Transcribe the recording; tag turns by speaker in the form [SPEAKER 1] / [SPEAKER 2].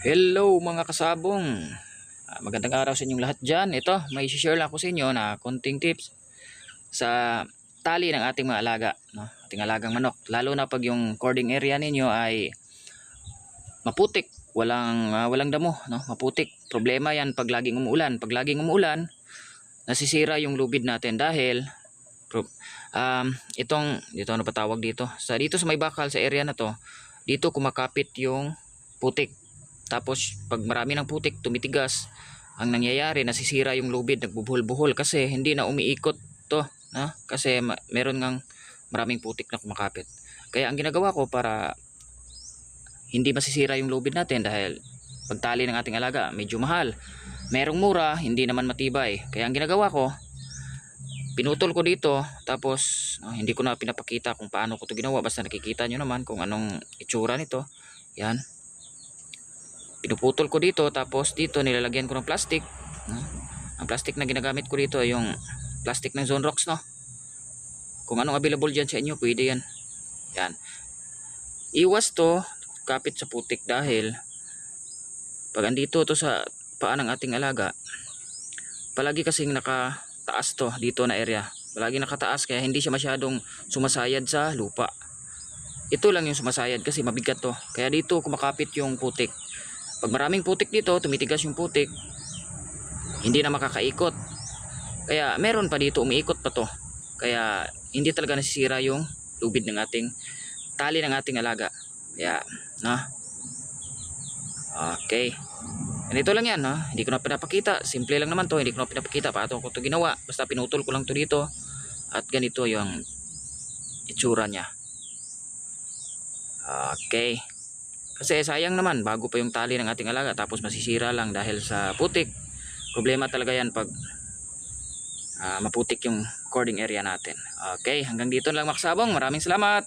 [SPEAKER 1] Hello mga kasabong. Magandang araw sa inyong lahat dyan. Ito, may share lang ako sa inyo na konting tips sa tali ng ating mga alaga, no? Ating alagang manok. Lalo na pag yung cording area ninyo ay maputik, walang damo, no? Maputik. Problema yan pag laging umuulan. Pag laging umuulan, nasisira yung lubid natin dahil dito ano pa tawag dito? Dito sa may bakal sa area na to, dito kumakapit yung putik. Tapos pag marami ng putik tumitigas, ang nangyayari nasisira yung lubid, nagbubuhol-buhol kasi hindi na umiikot to, no? Kasi meron ngang maraming putik na kumakapit. Kaya ang ginagawa ko para hindi masisira yung lubid natin, dahil pagtali ng ating alaga medyo mahal, merong mura, hindi naman matibay. Kaya ang ginagawa ko, pinutol ko dito, tapos hindi ko na pinapakita kung paano ko to ginawa, basta nakikita nyo naman kung anong itsura nito. Yan, pinuputol ko dito, tapos dito nilalagyan ko ng plastic. Ang plastic na ginagamit ko dito ay yung plastic ng Zonrox, no? Kung anong available dyan sa inyo, pwede yan. Yan, iwas to kapit sa putik, dahil pag andito to sa paa ng ating alaga, palagi kasing nakataas to dito na area, palagi nakataas, kaya hindi siya masyadong sumasayad sa lupa. Ito lang yung sumasayad kasi mabigat to, kaya dito kumakapit yung putik. Pag maraming putik dito, tumitigas yung putik, hindi na makakaikot. Kaya meron pa dito, umiikot pa to. Kaya hindi talaga nasisira yung lubid ng ating tali ng ating alaga. Kaya, okay. Ganito lang yan, no? Hindi ko na pinapakita. Simple lang naman to, hindi ko na pinapakita paano ko to ginawa. Basta pinutol ko lang to dito. At ganito yung itsura niya. Okay. Kasi sayang naman, bago pa yung tali ng ating alaga, tapos masisira lang dahil sa putik. Problema talaga yan pag maputik yung cording area natin. Okay, hanggang dito lang mga kasabong. Maraming salamat.